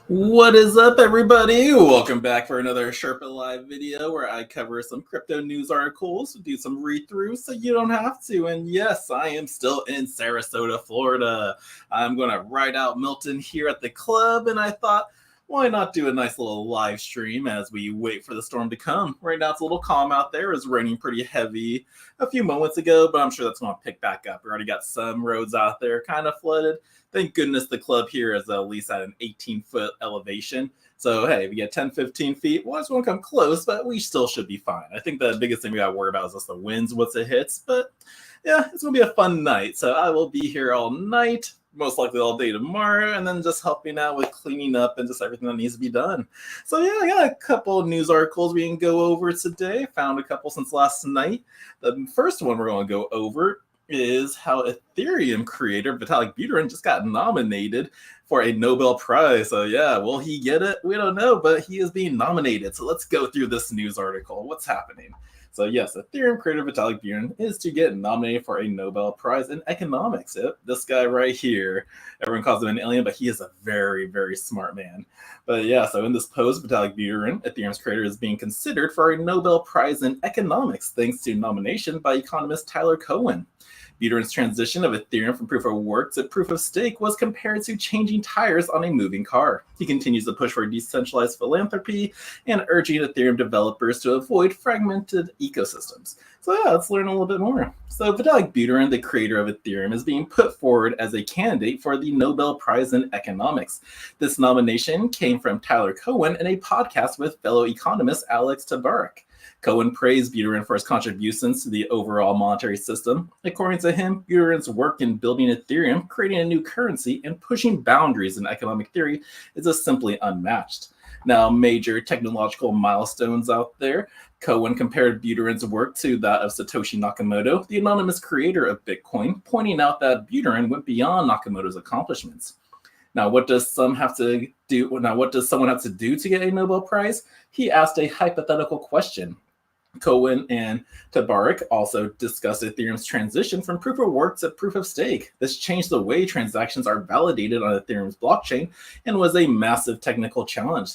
What is up, everybody? Welcome back for another Sherpa Live video where I cover some crypto news articles, do some read-throughs so you don't have to. And yes, I am still in Sarasota, Florida. I'm going to ride out Milton here at the club, and I thought, why not do a nice little live stream as we wait for the storm to come? Right now it's a little calm out there. It was raining pretty heavy a few moments ago, but I'm sure that's going to pick back up. We already got some roads out there kind of flooded. Thank goodness the club here is at least at an 18-foot elevation. So, hey, if you get 10, 15 feet, well, it's going to come close, but we still should be fine. I think the biggest thing we got to worry about is just the winds once it hits. But, yeah, it's going to be a fun night. So I will be here all night, most likely all day tomorrow, and then just helping out with cleaning up and just everything that needs to be done. So, yeah, I got a couple of news articles we can go over today. Found a couple since last night. The first one we're going to go over is how Ethereum creator Vitalik Buterin just got nominated for a Nobel Prize. So yeah, will he get it? We don't know, but he is being nominated. So let's go through this news article. What's happening? So yes, Ethereum creator Vitalik Buterin is to get nominated for a Nobel Prize in economics. Yep, this guy right here. Everyone calls him an alien, but he is a very, very smart man. But yeah, so in this post, Vitalik Buterin, Ethereum's creator, is being considered for a Nobel Prize in economics thanks to nomination by economist Tyler Cowen. Buterin's transition of Ethereum from proof of work to proof of stake was compared to changing tires on a moving car. He continues to push for decentralized philanthropy and urging Ethereum developers to avoid fragmented ecosystems. So yeah, let's learn a little bit more. So Vitalik Buterin, the creator of Ethereum, is being put forward as a candidate for the Nobel Prize in Economics. This nomination came from Tyler Cowen in a podcast with fellow economist Alex Tabarrok. Cohen praised Buterin for his contributions to the overall monetary system. According to him, Buterin's work in building Ethereum, creating a new currency, and pushing boundaries in economic theory is just simply unmatched. Now, major technological milestones out there. Cohen compared Buterin's work to that of Satoshi Nakamoto, the anonymous creator of Bitcoin, pointing out that Buterin went beyond Nakamoto's accomplishments. Now, what does someone have to do to get a Nobel Prize? He asked a hypothetical question. Cohen and Tabarrok also discussed Ethereum's transition from proof of work to proof of stake. This changed the way transactions are validated on Ethereum's blockchain and was a massive technical challenge.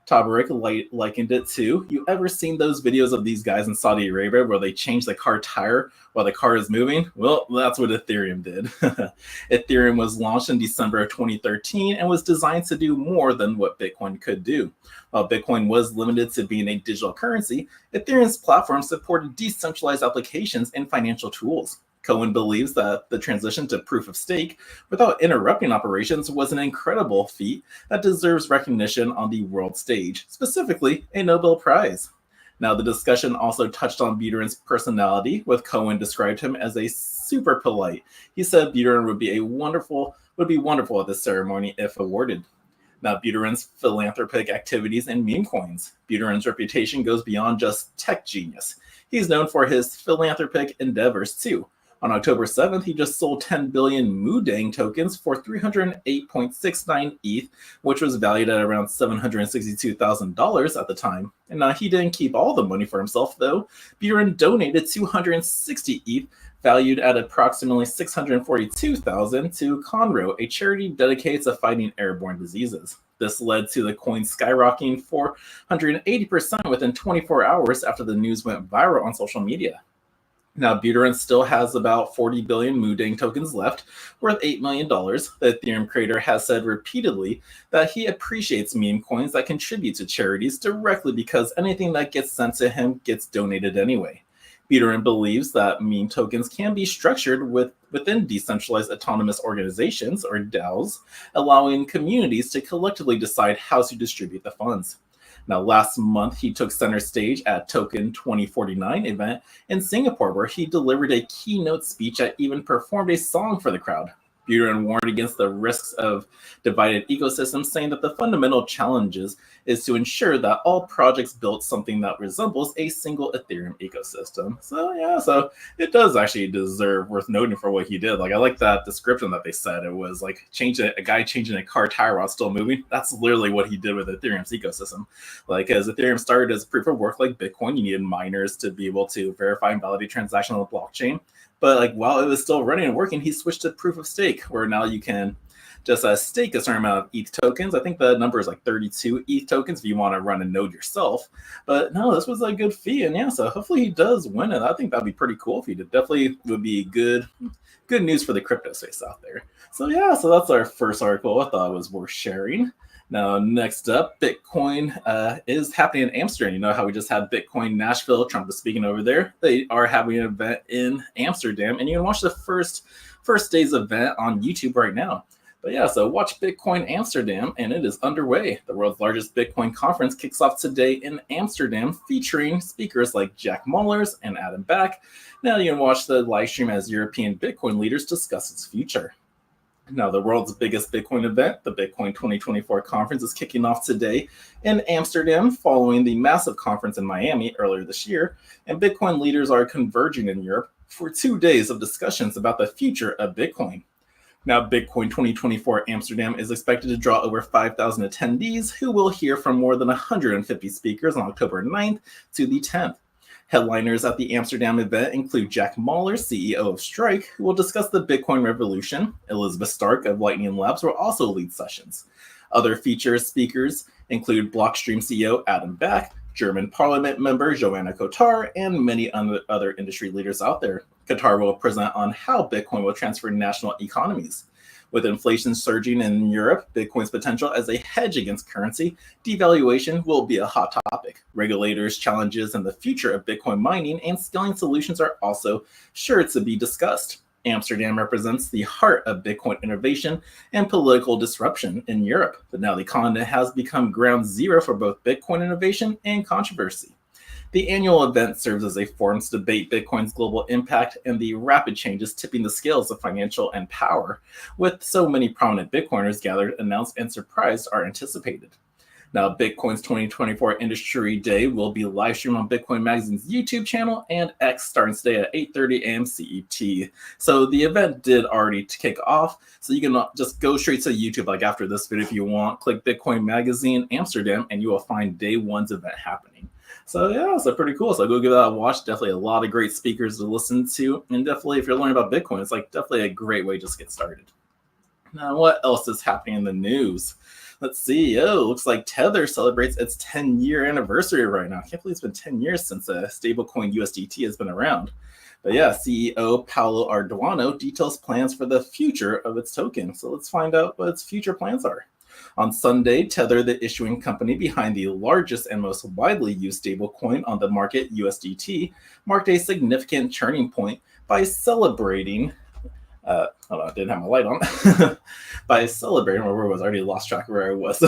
Tabarrok likened it to, you ever seen those videos of these guys in Saudi Arabia where they change the car tire while the car is moving? Well, that's what Ethereum did. Ethereum was launched in December of 2013 and was designed to do more than what Bitcoin could do. While Bitcoin was limited to being a digital currency, Ethereum's platform supported decentralized applications and financial tools. Cohen believes that the transition to proof of stake without interrupting operations was an incredible feat that deserves recognition on the world stage, specifically a Nobel Prize. Now, the discussion also touched on Buterin's personality, with Cohen described him as a super polite. He said Buterin would be wonderful at this ceremony if awarded. Now, Buterin's philanthropic activities and meme coins. Buterin's reputation goes beyond just tech genius. He's known for his philanthropic endeavors too. On October 7th, he just sold 10 billion Mudang tokens for 308.69 ETH, which was valued at around $762,000 at the time. And he didn't keep all the money for himself, though. Buterin donated 260 ETH, valued at approximately $642,000, to Conroe, a charity dedicated to fighting airborne diseases. This led to the coin skyrocketing 480% within 24 hours after the news went viral on social media. Now, Buterin still has about 40 billion Mudang tokens left, worth $8 million. The Ethereum creator has said repeatedly that he appreciates meme coins that contribute to charities directly because anything that gets sent to him gets donated anyway. Buterin believes that meme tokens can be structured within decentralized autonomous organizations, or DAOs, allowing communities to collectively decide how to distribute the funds. Now, last month, he took center stage at Token 2049 event in Singapore, where he delivered a keynote speech that even performed a song for the crowd. Buterin warned against the risks of divided ecosystems, saying that the fundamental challenges is to ensure that all projects build something that resembles a single Ethereum ecosystem. So yeah, so it does actually deserve worth noting for what he did. Like, I like that description that they said. It was like a guy changing a car tire while still moving. That's literally what he did with Ethereum's ecosystem. Like, as Ethereum started as proof of work like Bitcoin, you needed miners to be able to verify and validate transactions on the blockchain. But like, while it was still running and working, he switched to proof of stake, where now you can just stake a certain amount of ETH tokens. I think the number is like 32 ETH tokens if you want to run a node yourself. But no, this was a good fee, and yeah, so hopefully he does win it. I think that'd be pretty cool if he did. Definitely would be good news for the crypto space out there. So yeah, so that's our first article I thought was worth sharing. Now, next up, Bitcoin is happening in Amsterdam. You know how we just had Bitcoin Nashville, Trump is speaking over there. They are having an event in Amsterdam, and you can watch the first day's event on YouTube right now. But yeah, so watch Bitcoin Amsterdam, and it is underway. The world's largest Bitcoin conference kicks off today in Amsterdam, featuring speakers like Jack Mallers and Adam Back. Now you can watch the live stream as European Bitcoin leaders discuss its future. Now, the world's biggest Bitcoin event, the Bitcoin 2024 conference, is kicking off today in Amsterdam following the massive conference in Miami earlier this year, and Bitcoin leaders are converging in Europe for 2 days of discussions about the future of Bitcoin. Now, Bitcoin 2024 Amsterdam is expected to draw over 5,000 attendees who will hear from more than 150 speakers on October 9th to the 10th. Headliners at the Amsterdam event include Jack Mallers, CEO of Strike, who will discuss the Bitcoin revolution. Elizabeth Stark of Lightning Labs will also lead sessions. Other featured speakers include Blockstream CEO Adam Back, German Parliament member Joanna Kotar, and many other industry leaders out there. Kotar will present on how Bitcoin will transform national economies. With inflation surging in Europe, Bitcoin's potential as a hedge against currency devaluation will be a hot topic. Regulators' challenges and the future of Bitcoin mining and scaling solutions are also sure to be discussed. Amsterdam represents the heart of Bitcoin innovation and political disruption in Europe, but now the continent has become ground zero for both Bitcoin innovation and controversy. The annual event serves as a forum to debate Bitcoin's global impact and the rapid changes tipping the scales of financial and power, with so many prominent Bitcoiners gathered, announced, and surprised are anticipated. Now, Bitcoin's 2024 Industry Day will be live streamed on Bitcoin Magazine's YouTube channel and X starting today at 8:30 a.m. CET. So the event did already kick off, so you can just go straight to YouTube like after this video if you want. Click Bitcoin Magazine Amsterdam, and you will find day one's event happening. So yeah, so pretty cool. So go give that a watch. Definitely a lot of great speakers to listen to. And definitely if you're learning about Bitcoin, it's like definitely a great way to just get started. Now, what else is happening in the news? Let's see. Oh, looks like Tether celebrates its 10-year anniversary right now. I can't believe it's been 10 years since a stablecoin USDT has been around. But yeah, CEO Paulo Ardoino details plans for the future of its token. So let's find out what its future plans are. On Sunday, Tether, the issuing company behind the largest and most widely used stablecoin on the market, USDT, marked a significant turning point by celebrating. Hold on, I didn't have my light on. By celebrating, where I was, I already lost track of where I was.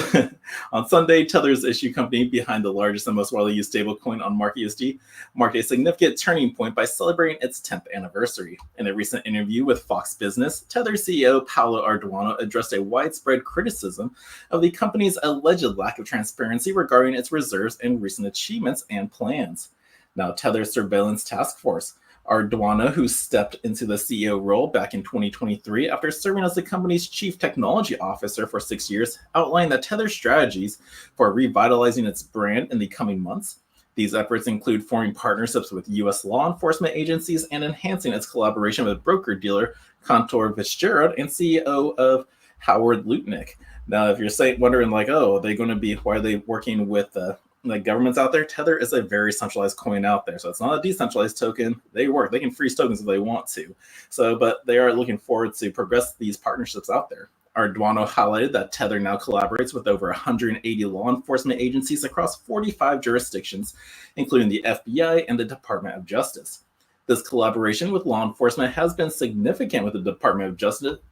On Sunday, Tether's issue company behind the largest and most widely used stablecoin on market USD marked a significant turning point by celebrating its 10th anniversary. In a recent interview with Fox Business, Tether CEO Paulo Ardoino addressed a widespread criticism of the company's alleged lack of transparency regarding its reserves and recent achievements and plans. Now, Tether's surveillance task force, Ardoino, who stepped into the CEO role back in 2023 after serving as the company's chief technology officer for 6 years, outlined the Tether strategies for revitalizing its brand in the coming months. These efforts include forming partnerships with U.S. law enforcement agencies and enhancing its collaboration with broker-dealer Cantor Fitzgerald and CEO of Howard Lutnick. Now, if you're wondering, like, oh, are they going to be, why are they working with like governments out there? Tether is a very centralized coin out there, so it's not a decentralized token. They can freeze tokens if they want to. So, but they are looking forward to progress these partnerships out there. Ardoino highlighted that Tether now collaborates with over 180 law enforcement agencies across 45 jurisdictions, including the FBI and the Department of Justice. This collaboration with law enforcement has been significant, with the Department of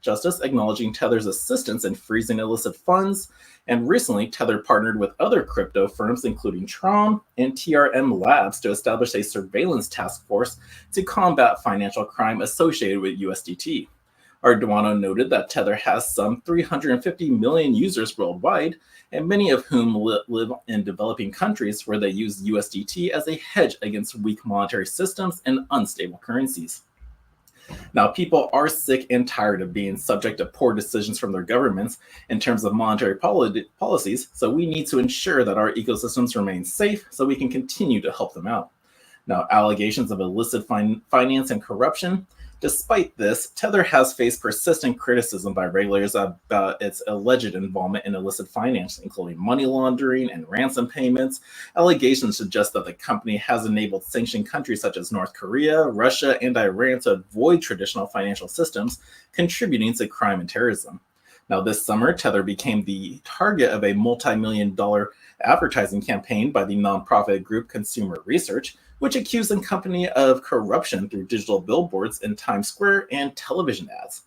Justice acknowledging Tether's assistance in freezing illicit funds. And recently, Tether partnered with other crypto firms, including Tron and TRM Labs, to establish a surveillance task force to combat financial crime associated with USDT. Ardoino noted that Tether has some 350 million users worldwide, and many of whom live in developing countries where they use USDT as a hedge against weak monetary systems and unstable currencies. Now, people are sick and tired of being subject to poor decisions from their governments in terms of monetary policies, so we need to ensure that our ecosystems remain safe so we can continue to help them out. Now, allegations of illicit finance and corruption, Despite this, Tether has faced persistent criticism by regulators about its alleged involvement in illicit finance, including money laundering and ransom payments. Allegations suggest that the company has enabled sanctioned countries such as North Korea, Russia, and Iran to avoid traditional financial systems, contributing to crime and terrorism. Now, this summer, Tether became the target of a multi-million-dollar advertising campaign by the nonprofit group Consumer Research, which accused the company of corruption through digital billboards in Times Square and television ads.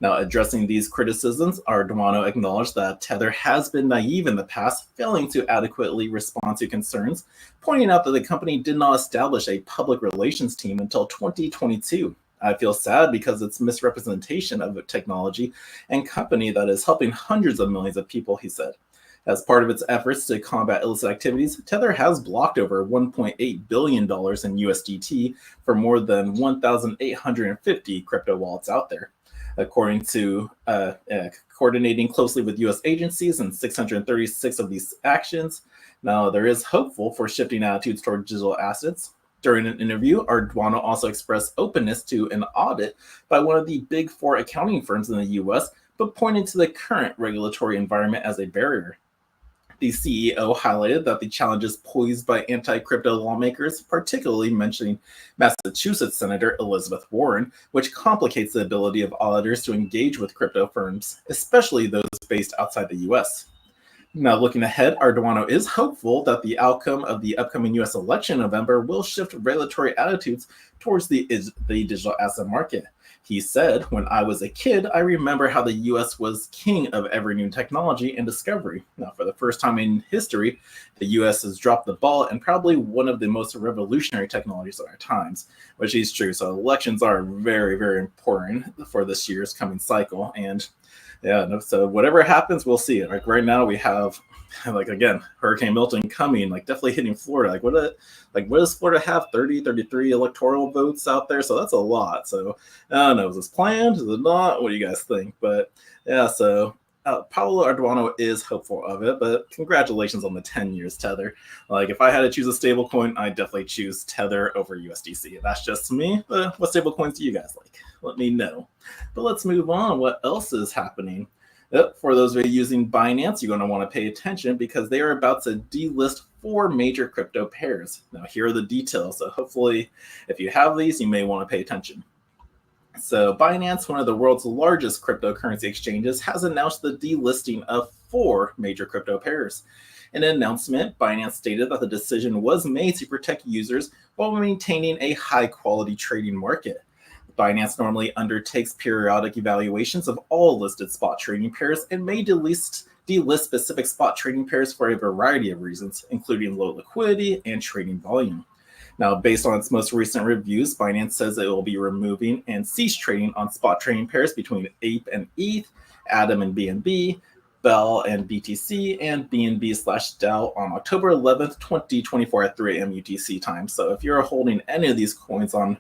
Now, addressing these criticisms, Arduino acknowledged that Tether has been naive in the past, failing to adequately respond to concerns, pointing out that the company did not establish a public relations team until 2022. I feel sad because it's misrepresentation of a technology and company that is helping hundreds of millions of people, he said. As part of its efforts to combat illicit activities, Tether has blocked over $1.8 billion in USDT for more than 1,850 crypto wallets out there. According to coordinating closely with U.S. agencies in 636 of these actions. Now, there is hopeful for shifting attitudes toward digital assets. During an interview, Arduino also expressed openness to an audit by one of the big four accounting firms in the U.S., but pointed to the current regulatory environment as a barrier. The CEO highlighted that the challenges posed by anti-crypto lawmakers, particularly mentioning Massachusetts Senator Elizabeth Warren, which complicates the ability of auditors to engage with crypto firms, especially those based outside the U.S. Now, looking ahead, Arduino is hopeful that the outcome of the upcoming U.S. election in November will shift regulatory attitudes towards the digital asset market. He said, "When I was a kid, I remember how the U.S. was king of every new technology and discovery. Now, for the first time in history, the U.S. has dropped the ball and probably one of the most revolutionary technologies of our times," which is true. So elections are very, very important for this year's coming cycle. And yeah, so whatever happens, we'll see. Like right now, we have, like again, Hurricane Milton coming, like definitely hitting Florida. What does Florida have? 30, 33 electoral votes out there. So that's a lot. So I don't know, is this planned? Is it not? What do you guys think? But yeah, so Paulo Arduino is hopeful of it, but congratulations on the 10 years Tether. Like if I had to choose a stable coin, I'd definitely choose Tether over USDC. That's just me. But what stable coins do you guys like? Let me know. But let's move on. What else is happening? For those of you using Binance, you're going to want to pay attention because they are about to delist 4 major crypto pairs. Now, here are the details. So hopefully, if you have these, you may want to pay attention. So Binance, one of the world's largest cryptocurrency exchanges, has announced the delisting of 4 major crypto pairs. In an announcement, Binance stated that the decision was made to protect users while maintaining a high-quality trading market. Binance normally undertakes periodic evaluations of all listed spot trading pairs and may delist specific spot trading pairs for a variety of reasons, including low liquidity and trading volume. Now, based on its most recent reviews, Binance says it will be removing and cease trading on spot trading pairs between Ape and ETH, Atom and BNB, Bell and BTC, and BNB/DAO on October 11th, 2024 at 3 a.m. UTC time. So if you're holding any of these coins on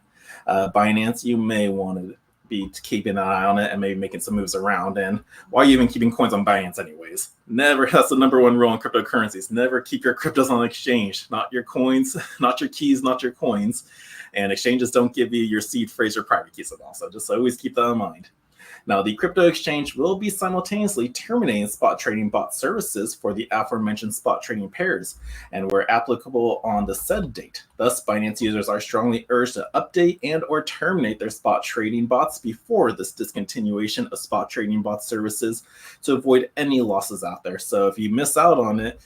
Binance, you may want to be keeping an eye on it and maybe making some moves around. And why are you even keeping coins on Binance anyways? Never. That's the number one rule in cryptocurrencies. Never keep your cryptos on exchange. Not your coins, not your keys, not your coins. And exchanges don't give you your seed phrase or private keys at all. So just always keep that in mind. Now, the crypto exchange will be simultaneously terminating spot trading bot services for the aforementioned spot trading pairs, and were applicable on the said date. Thus, Binance users are strongly urged to update and or terminate their spot trading bots before this discontinuation of spot trading bot services to avoid any losses out there. So if you miss out on it,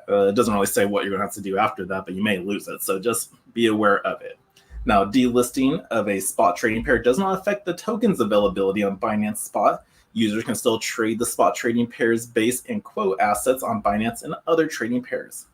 it doesn't really say what you're going to have to do after that, but you may lose it. So just be aware of it. Now, delisting of a spot trading pair does not affect the token's availability on Binance Spot. Users can still trade the spot trading pair's base and quote assets on Binance and other trading pairs.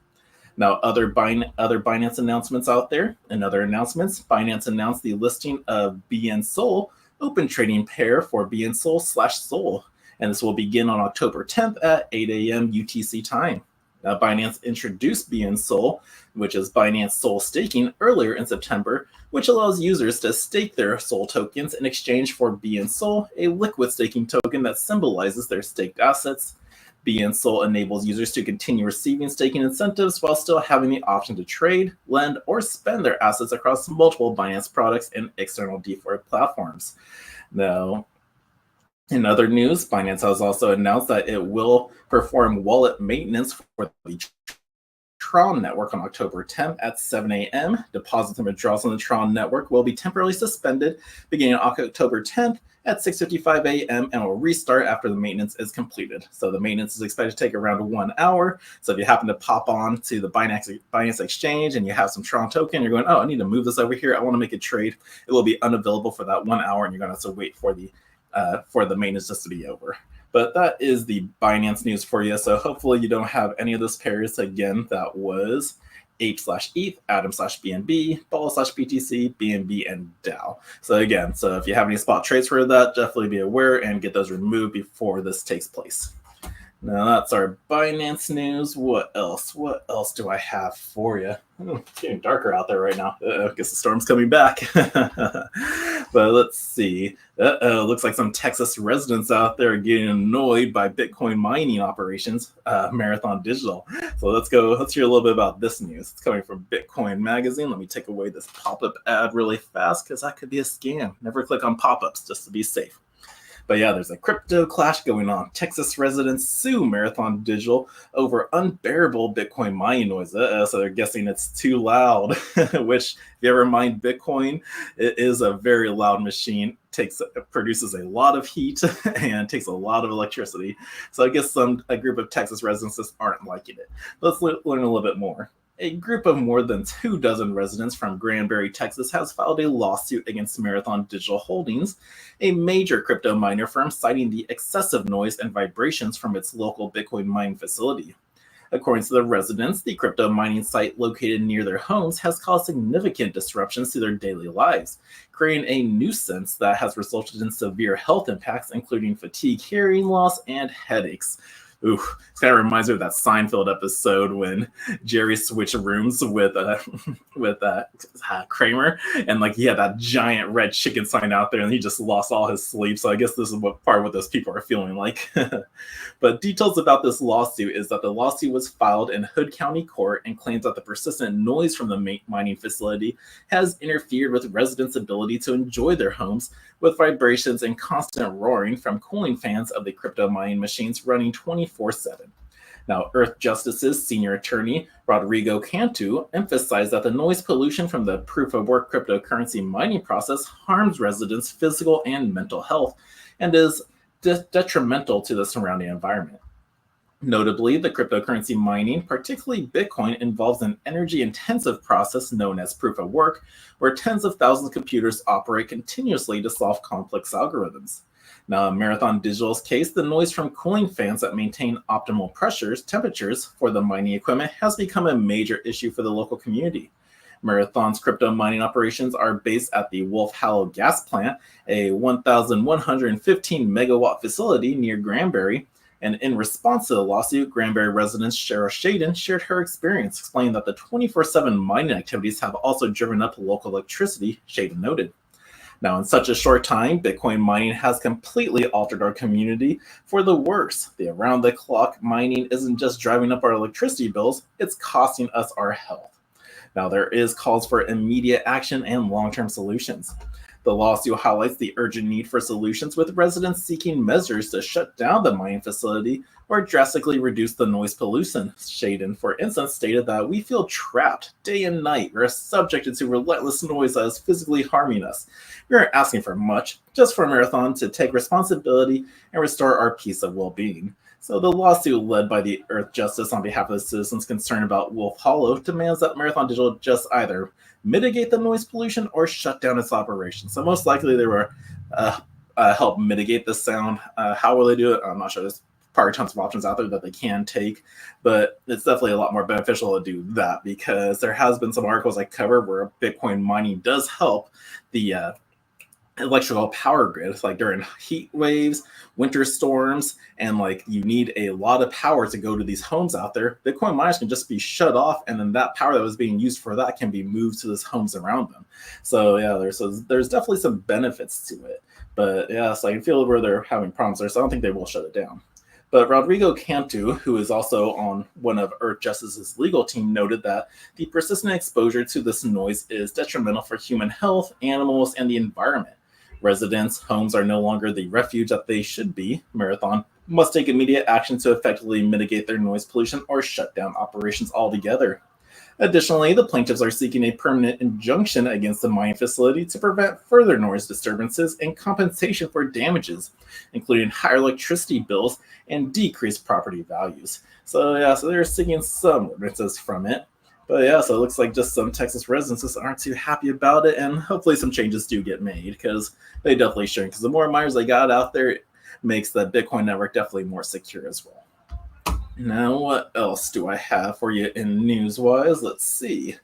Now, other Binance announcements out there. In other announcements, Binance announced the listing of BN Sol open trading pair for BN Sol/Sol, and this will begin on October 10th at 8 a.m. UTC time. Now, Binance introduced BN Sol, which is Binance Sol staking, earlier in September, which allows users to stake their Sol tokens in exchange for BN Sol, a liquid staking token that symbolizes their staked assets. Be and Sol enables users to continue receiving staking incentives while still having the option to trade, lend, or spend their assets across multiple Binance products and external DeFi platforms. Now, in other news, Binance has also announced that it will perform wallet maintenance for the Tron network on October 10th at 7 a.m. Deposits and withdrawals on the Tron network will be temporarily suspended beginning on October 10th at 6:55 a.m. and will restart after the maintenance is completed. So the maintenance is expected to take around 1 hour. So if you happen to pop on to the Binance exchange and you have some Tron token, you're going, oh, I need to move this over here. I want to make a trade. It will be unavailable for that 1 hour, and you're going to have to wait for the maintenance just to be over. But that is the Binance news for you. So hopefully you don't have any of those pairs. Again, that was Ape/ETH, Atom/BNB, Ball/BTC, BNB, and DAO. So again, if you have any spot trades for that, definitely be aware and get those removed before this takes place. Now that's our Binance news. What else? What else do I have for you? It's getting darker out there right now. I guess the storm's coming back. But let's see. Looks like some Texas residents out there are getting annoyed by Bitcoin mining operations, Marathon Digital. So let's hear a little bit about this news. It's coming from Bitcoin Magazine. Let me take away this pop-up ad really fast because that could be a scam. Never click on pop-ups just to be safe. But yeah, there's a crypto clash going on. Texas residents sue Marathon Digital over unbearable Bitcoin mining noise. So they're guessing it's too loud, which if you ever mine Bitcoin, it is a very loud machine. It produces a lot of heat and takes a lot of electricity. So I guess a group of Texas residents just aren't liking it. Let's learn a little bit more. A group of more than 24 residents from Granbury, Texas, has filed a lawsuit against Marathon Digital Holdings, a major crypto miner firm, citing the excessive noise and vibrations from its local Bitcoin mining facility. According to the residents, the crypto mining site located near their homes has caused significant disruptions to their daily lives, creating a nuisance that has resulted in severe health impacts, including fatigue, hearing loss, and headaches. Ooh, it kind of reminds me of that Seinfeld episode when Jerry switched rooms with Kramer, and he had that giant red chicken sign out there, and he just lost all his sleep. So I guess this is what those people are feeling like. But details about this lawsuit is that the lawsuit was filed in Hood County Court and claims that the persistent noise from the mining facility has interfered with residents' ability to enjoy their homes, with vibrations and constant roaring from cooling fans of the crypto mining machines running 24/7. Now, Earth Justice's senior attorney, Rodrigo Cantu, emphasized that the noise pollution from the proof-of-work cryptocurrency mining process harms residents' physical and mental health and is detrimental to the surrounding environment. Notably, the cryptocurrency mining, particularly Bitcoin, involves an energy-intensive process known as proof-of-work, where tens of thousands of computers operate continuously to solve complex algorithms. Now, in Marathon Digital's case, the noise from cooling fans that maintain optimal temperatures for the mining equipment has become a major issue for the local community. Marathon's crypto mining operations are based at the Wolf Hollow gas plant, a 1,115 megawatt facility near Granbury. And in response to the lawsuit, Granbury resident Cheryl Shaden shared her experience, explaining that the 24/7 mining activities have also driven up local electricity, Shaden noted. Now, in such a short time, Bitcoin mining has completely altered our community for the worse. The around-the-clock mining isn't just driving up our electricity bills, it's costing us our health. Now, there is calls for immediate action and long-term solutions. The lawsuit highlights the urgent need for solutions, with residents seeking measures to shut down the mining facility or drastically reduce the noise pollution. Shaden, for instance, stated that we feel trapped day and night. We're subjected to relentless noise that is physically harming us. We aren't asking for much, just for Marathon to take responsibility and restore our peace of well-being. So the lawsuit, led by the Earth Justice on behalf of the citizens concerned about Wolf Hollow, demands that Marathon Digital just either mitigate the noise pollution or shut down its operations. So most likely they will help mitigate the sound. How will they do it? I'm not sure. There's probably tons of options out there that they can take, but it's definitely a lot more beneficial to do that, because there has been some articles I covered where Bitcoin mining does help the electrical power grid, like during heat waves, winter storms, and you need a lot of power to go to these homes out there. Bitcoin miners can just be shut off, and then that power that was being used for that can be moved to these homes around them. So yeah, there's definitely some benefits to it. But yeah, so I can feel where they're having problems there, so I don't think they will shut it down. But Rodrigo Cantu, who is also on one of Earth Justice's legal team, noted that the persistent exposure to this noise is detrimental for human health, animals, and the environment. Residents' homes are no longer the refuge that they should be. Marathon must take immediate action to effectively mitigate their noise pollution or shut down operations altogether. Additionally, the plaintiffs are seeking a permanent injunction against the mining facility to prevent further noise disturbances and compensation for damages, including higher electricity bills and decreased property values. So they're seeking some remittances from it. But yeah, so it looks like just some Texas residents just aren't too happy about it, and hopefully some changes do get made, because they definitely should. Because the more miners they got out there, it makes the Bitcoin network definitely more secure as well. Now, what else do I have for you in news-wise? Let's see.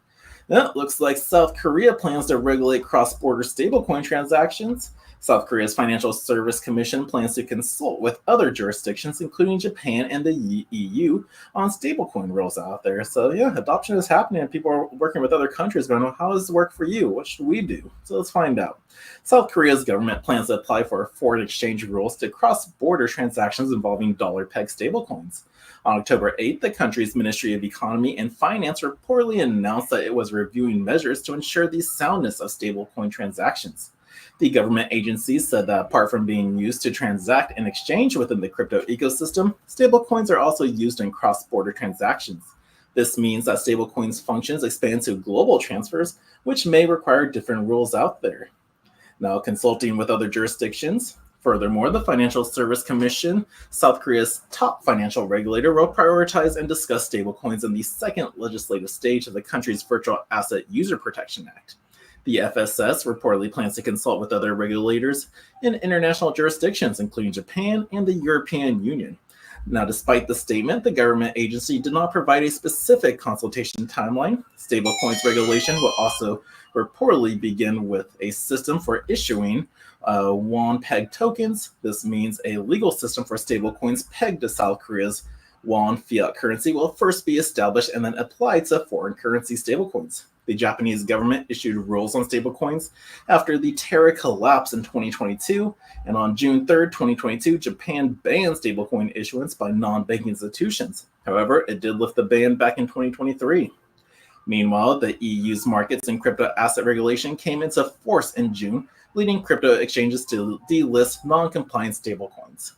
It looks like South Korea plans to regulate cross-border stablecoin transactions. South Korea's Financial Service Commission plans to consult with other jurisdictions, including Japan and the EU, on stablecoin rules out there. So yeah, adoption is happening, and people are working with other countries going, how does this work for you? What should we do? So let's find out. South Korea's government plans to apply for foreign exchange rules to cross-border transactions involving dollar-pegged stablecoins. On October 8th, the country's Ministry of Economy and Finance reportedly announced that it was reviewing measures to ensure the soundness of stablecoin transactions. The government agency said that apart from being used to transact and exchange within the crypto ecosystem, stablecoins are also used in cross-border transactions. This means that stablecoins' functions expand to global transfers, which may require different rules out there. Now, consulting with other jurisdictions. Furthermore, the Financial Service Commission, South Korea's top financial regulator, will prioritize and discuss stablecoins in the second legislative stage of the country's Virtual Asset User Protection Act. The FSS reportedly plans to consult with other regulators in international jurisdictions, including Japan and the European Union. Now, despite the statement, the government agency did not provide a specific consultation timeline. Stablecoins regulation will also reportedly begin with a system for issuing won-pegged tokens. This means a legal system for stablecoins pegged to South Korea's won fiat currency will first be established and then applied to foreign currency stablecoins. The Japanese government issued rules on stablecoins after the Terra collapse in 2022, and on June 3rd, 2022, Japan banned stablecoin issuance by non-banking institutions. However, it did lift the ban back in 2023. Meanwhile, the EU's markets and crypto asset regulation came into force in June, leading crypto exchanges to delist non-compliant stablecoins.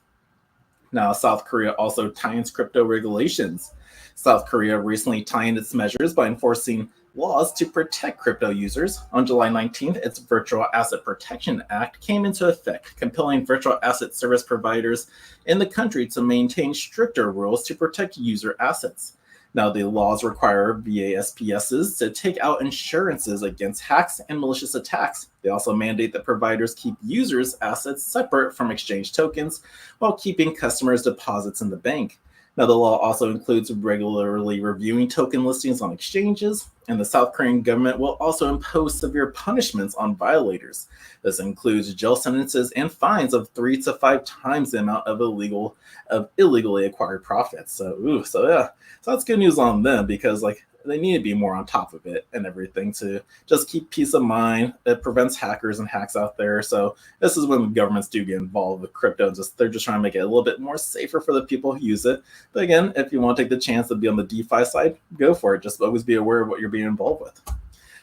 Now, South Korea also tightens crypto regulations. South Korea recently tightened its measures by enforcing laws to protect crypto users. On July 19th, its Virtual Asset Protection Act came into effect, compelling virtual asset service providers in the country to maintain stricter rules to protect user assets. Now, the laws require VASPSs to take out insurances against hacks and malicious attacks. They also mandate that providers keep users' assets separate from exchange tokens while keeping customers' deposits in the bank. Now, the law also includes regularly reviewing token listings on exchanges, and the South Korean government will also impose severe punishments on violators. This includes jail sentences and fines of 3 to 5 times the amount of illegally acquired profits. So that's good news on them, because they need to be more on top of it and everything to just keep peace of mind. It prevents hackers and hacks out there. So this is when governments do get involved with crypto. They're just trying to make it a little bit more safer for the people who use it. But again, if you want to take the chance to be on the DeFi side, go for it. Just always be aware of what you're being involved with.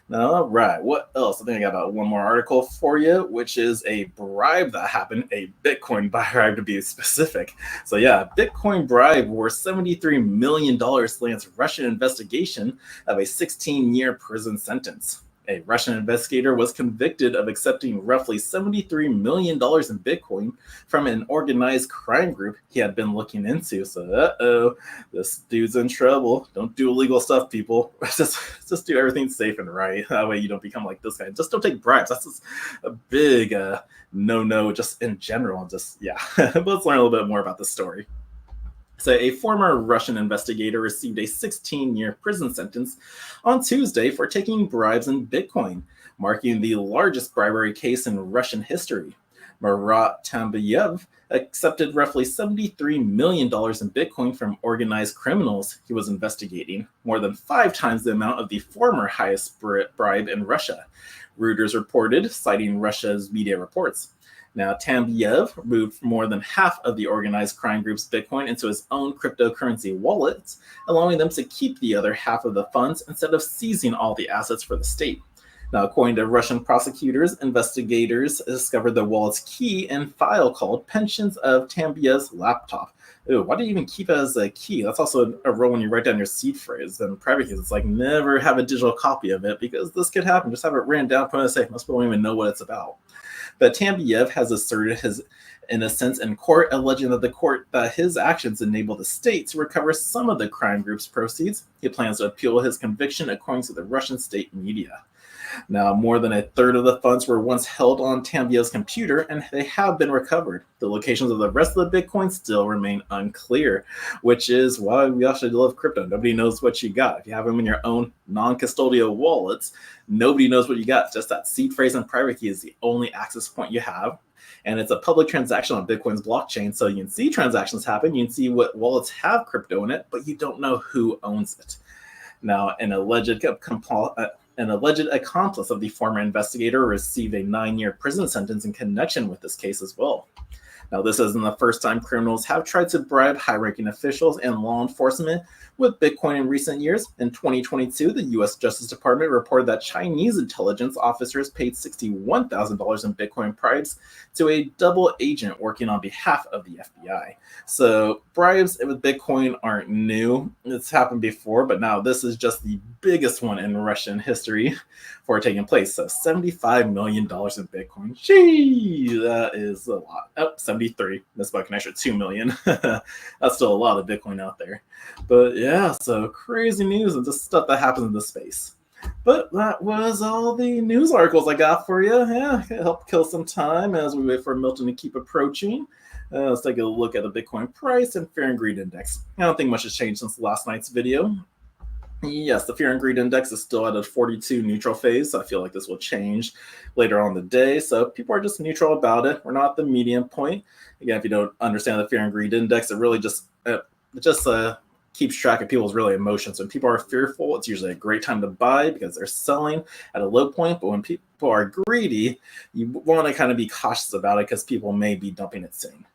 Now, all right, what else? I think I got about one more article for you, which is a bribe that happened, a Bitcoin bribe to be specific. So yeah, Bitcoin bribe worth $73 million lands Russian investigation of a 16-year prison sentence. A Russian investigator was convicted of accepting roughly $73 million in Bitcoin from an organized crime group he had been looking into. So, this dude's in trouble. Don't do illegal stuff, people. Just do everything safe and right. That way you don't become like this guy. Just don't take bribes. That's just a big no-no just in general. But let's learn a little bit more about this story. So a former Russian investigator received a 16-year prison sentence on Tuesday for taking bribes in Bitcoin, marking the largest bribery case in Russian history. Marat Tambayev accepted roughly $73 million in Bitcoin from organized criminals he was investigating, more than 5 times the amount of the former highest bribe in Russia, Reuters reported, citing Russia's media reports. Now, Tambiev moved more than half of the organized crime group's Bitcoin into his own cryptocurrency wallets, allowing them to keep the other half of the funds instead of seizing all the assets for the state. Now, according to Russian prosecutors, investigators discovered the wallet's key and file called Pensions of Tambiev's laptop. Ooh, why do you even keep it as a key? That's also a rule when you write down your seed phrase. And private keys, it's like never have a digital copy of it because this could happen. Just have it written down, put in a safe. Most people don't even know what it's about. But Tambiev has asserted his innocence in court, alleging that his actions enabled the state to recover some of the crime group's proceeds. He plans to appeal his conviction, according to the Russian state media. Now, more than a third of the funds were once held on Tambiev's computer, and they have been recovered. The locations of the rest of the Bitcoin still remain unclear, which is why we actually love crypto. Nobody knows what you got. If you have them in your own non-custodial wallets, nobody knows what you got. Just that seed phrase and private key is the only access point you have. And it's a public transaction on Bitcoin's blockchain, so you can see transactions happen. You can see what wallets have crypto in it, but you don't know who owns it. Now, an alleged accomplice of the former investigator received a 9-year prison sentence in connection with this case as well. Now, this isn't the first time criminals have tried to bribe high-ranking officials and law enforcement with Bitcoin in recent years. In 2022, the U.S. Justice Department reported that Chinese intelligence officers paid $61,000 in Bitcoin bribes to a double agent working on behalf of the FBI. So bribes with Bitcoin aren't new. It's happened before, but now this is just the biggest one in Russian history for taking place. So $75 million in Bitcoin. Gee, that is a lot. Oh, 73. That's about an extra 2 million. That's still a lot of Bitcoin out there. But yeah, so crazy news and just stuff that happens in this space. But that was all the news articles I got for you. Yeah, it helped kill some time as we wait for Milton to keep approaching. Let's take a look at the Bitcoin price and fear and greed index. I don't think much has changed since last night's video. Yes, the fear and greed index is still at a 42 neutral phase. I feel like this will change later on in the day. So people are just neutral about it. We're not at the median point. Again, if you don't understand the fear and greed index, it really just keeps track of people's really emotions. When people are fearful, it's usually a great time to buy because they're selling at a low point. But when people are greedy, you want to kind of be cautious about it because people may be dumping it soon.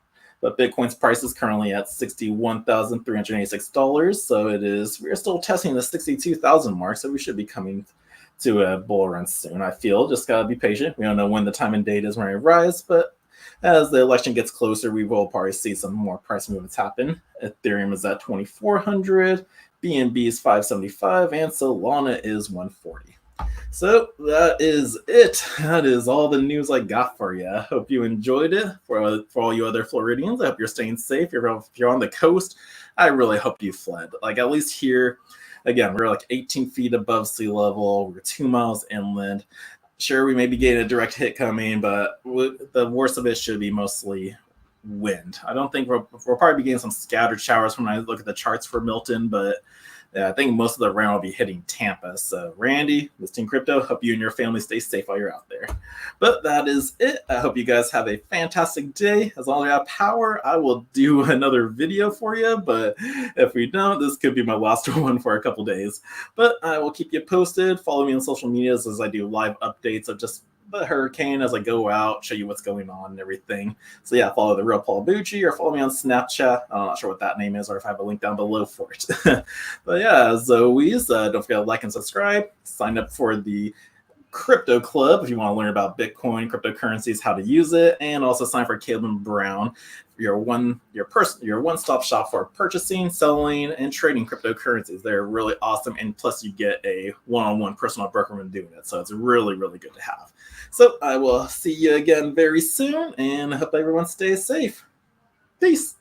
But Bitcoin's price is currently at $61,386. So we're still testing the 62,000 mark. So we should be coming to a bull run soon, I feel. Just got to be patient. We don't know when the time and date is when it rise, but as the election gets closer, we will probably see some more price movements happen. Ethereum is at 2,400, BNB is 575, and Solana is 140. So that is it. That is all the news I got for you. I hope you enjoyed it. For all you other Floridians, I hope you're staying safe. If you're on the coast, I really hope you fled. Like at least here, again, we're like 18 feet above sea level. We're 2 miles inland. Sure, we may be getting a direct hit coming, but the worst of it should be mostly wind. I don't think we'll probably be getting some scattered showers when I look at the charts for Milton, but yeah, I think most of the rain will be hitting Tampa. So, Randy, this Team Crypto, hope you and your family stay safe while you're out there. But that is it. I hope you guys have a fantastic day. As long as I have power, I will do another video for you. But if we don't, this could be my last one for a couple days. But I will keep you posted. Follow me on social medias as I do live updates of just the hurricane as I go out, show you what's going on and everything. So yeah, follow the real Paul Bucci or follow me on Snapchat. I'm not sure what that name is or if I have a link down below for it. But yeah, as always, don't forget to like and subscribe. Sign up for the Crypto Club if you want to learn about Bitcoin, cryptocurrencies, how to use it, and also sign for Caleb Brown, your one-stop shop for purchasing, selling, and trading cryptocurrencies. They're really awesome, and plus you get a one-on-one personal broker when doing it. So it's really, really good to have. So I will see you again very soon, and I hope everyone stays safe. Peace.